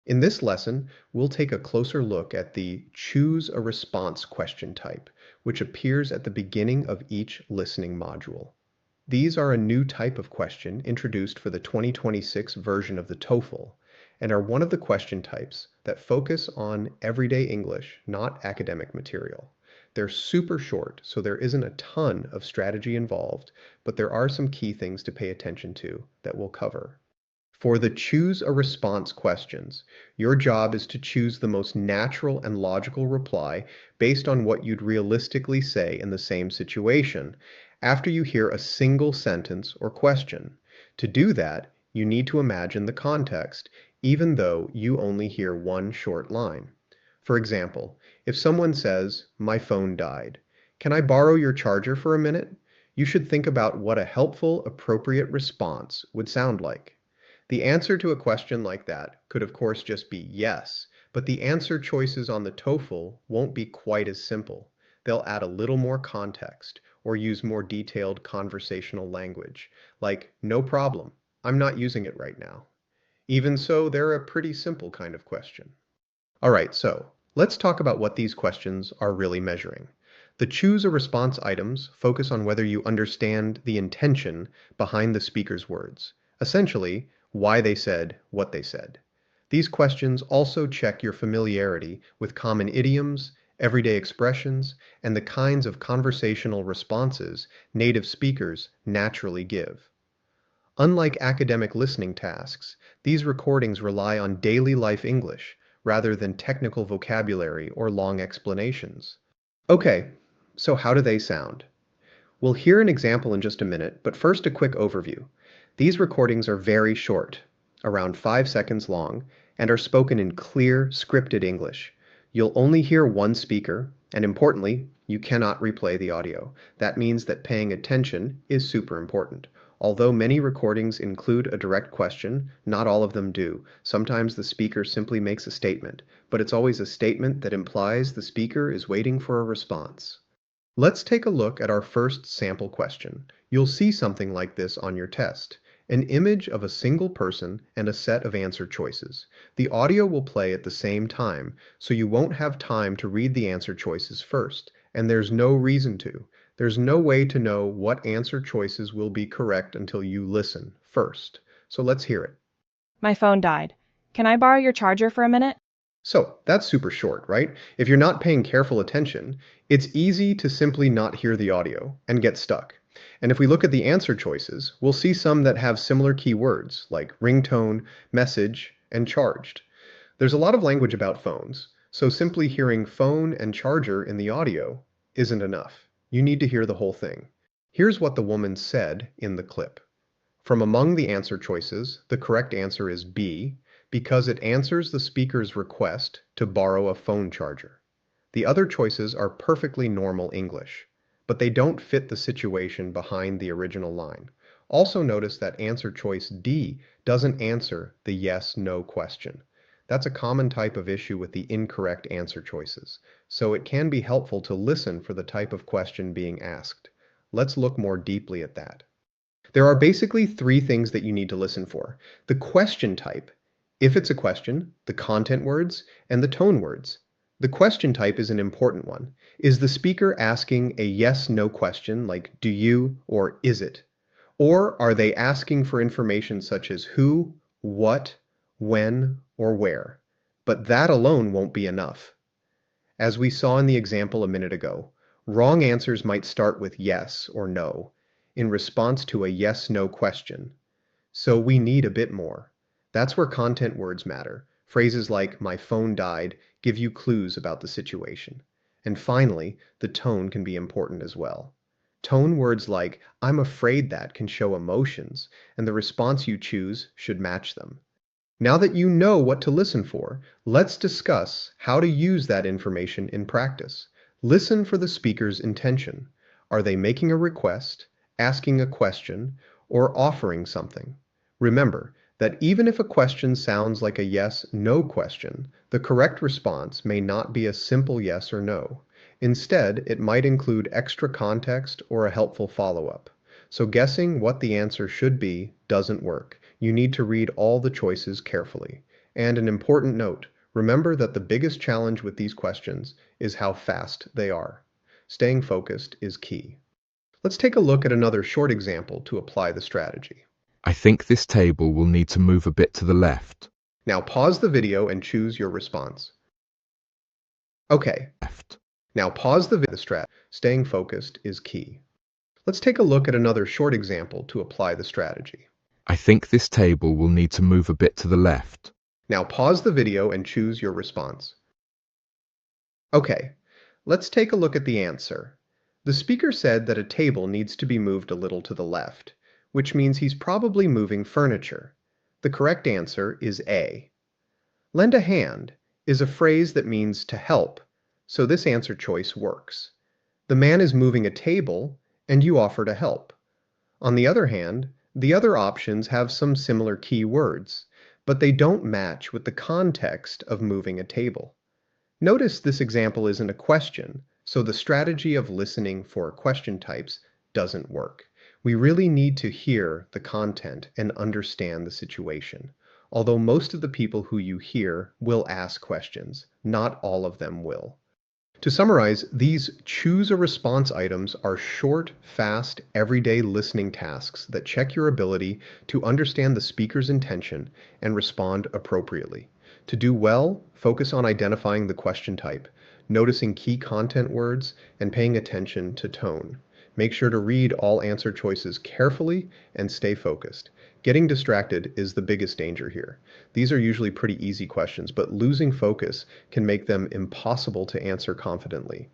In this lesson, we'll take a closer look at the Choose a Response question type, which appears at the beginning of each listening module. These are a new type of question introduced for the 2026 version of the TOEFL and are one of the question types that focus on everyday English, not academic material. They're super short, so there isn't a ton of strategy involved, but there are some key things to pay attention to that we'll cover. For the choose a response questions, your job is to choose the most natural and logical reply based on what you'd realistically say in the same situation after you hear a single sentence or question. To do that, you need to imagine the context, even though you only hear one short line. For example, if someone says, "My phone died. Can I borrow your charger for a minute?" You should think about what a helpful, appropriate response would sound like. The answer to a question like that could of course just be yes, but the answer choices on the TOEFL won't be quite as simple. They'll add a little more context or use more detailed conversational language, like "no problem, I'm not using it right now." Even so, they're a pretty simple kind of question. Alright, so let's talk about what these questions are really measuring. The choose a response items focus on whether you understand the intention behind the speaker's words. Essentially, why they said what they said. These questions also check your familiarity with common idioms, everyday expressions, and the kinds of conversational responses native speakers naturally give. Unlike academic listening tasks, these recordings rely on daily life English rather than technical vocabulary or long explanations. Okay, so how do they sound? We'll hear an example in just a minute, but first a quick overview. These recordings are very short, around 5 seconds long, and are spoken in clear, scripted English. You'll only hear one speaker, and importantly, you cannot replay the audio. That means that paying attention is super important. Although many recordings include a direct question, not all of them do. Sometimes the speaker simply makes a statement, but it's always a statement that implies the speaker is waiting for a response. Let's take a look at our first sample question. You'll see something like this on your test. An image of a single person and a set of answer choices. The audio will play at the same time, so you won't have time to read the answer choices first, and there's no reason to. There's no way to know what answer choices will be correct until you listen first. So let's hear it. My phone died. Can I borrow your charger for a minute? So that's super short, right? If you're not paying careful attention, it's easy to simply not hear the audio and get stuck. And if we look at the answer choices, we'll see some that have similar keywords like ringtone, message, and charged. There's a lot of language about phones, so simply hearing phone and charger in the audio isn't enough. You need to hear the whole thing. Here's what the woman said in the clip. From among the answer choices, the correct answer is B, because it answers the speaker's request to borrow a phone charger. The other choices are perfectly normal English, but they don't fit the situation behind the original line. Also notice that answer choice D doesn't answer the yes/no question. That's a common type of issue with the incorrect answer choices, so it can be helpful to listen for the type of question being asked. Let's look more deeply at that. There are basically 3 things that you need to listen for. The question type, if it's a question, the content words, and the tone words. The question type is an important one. Is the speaker asking a yes/no question like do you or is it? Or are they asking for information such as who, what, when, or where? But that alone won't be enough. As we saw in the example a minute ago, wrong answers might start with yes or no in response to a yes/no question. So we need a bit more. That's where content words matter. Phrases like "my phone died" give you clues about the situation. And finally, the tone can be important as well. Tone words like "I'm afraid that" can show emotions, and the response you choose should match them. Now that you know what to listen for, let's discuss how to use that information in practice. Listen for the speaker's intention. Are they making a request, asking a question, or offering something? Remember that even if a question sounds like a yes/no question, the correct response may not be a simple yes or no. Instead, it might include extra context or a helpful follow-up. So guessing what the answer should be doesn't work. You need to read all the choices carefully. And an important note, remember that the biggest challenge with these questions is how fast they are. Staying focused is key. Let's take a look at another short example to apply the strategy. I think this table will need to move a bit to the left. Now pause the video and choose your response. Okay, Left. now pause the strat. Staying focused is key. Let's take a look at another short example to apply the strategy. I think this table will need to move a bit to the left. Now pause the video and choose your response. Okay, let's take a look at the answer. The speaker said that a table needs to be moved a little to the left, which means he's probably moving furniture. The correct answer is A. Lend a hand is a phrase that means to help, so this answer choice works. The man is moving a table, and you offer to help. On the other hand, the other options have some similar key words, but they don't match with the context of moving a table. Notice this example isn't a question, so the strategy of listening for question types doesn't work. We really need to hear the content and understand the situation. Although most of the people who you hear will ask questions, not all of them will. To summarize, these choose a response items are short, fast, everyday listening tasks that check your ability to understand the speaker's intention and respond appropriately. To do well, focus on identifying the question type, noticing key content words, and paying attention to tone. Make sure to read all answer choices carefully and stay focused. Getting distracted is the biggest danger here. These are usually pretty easy questions, but losing focus can make them impossible to answer confidently.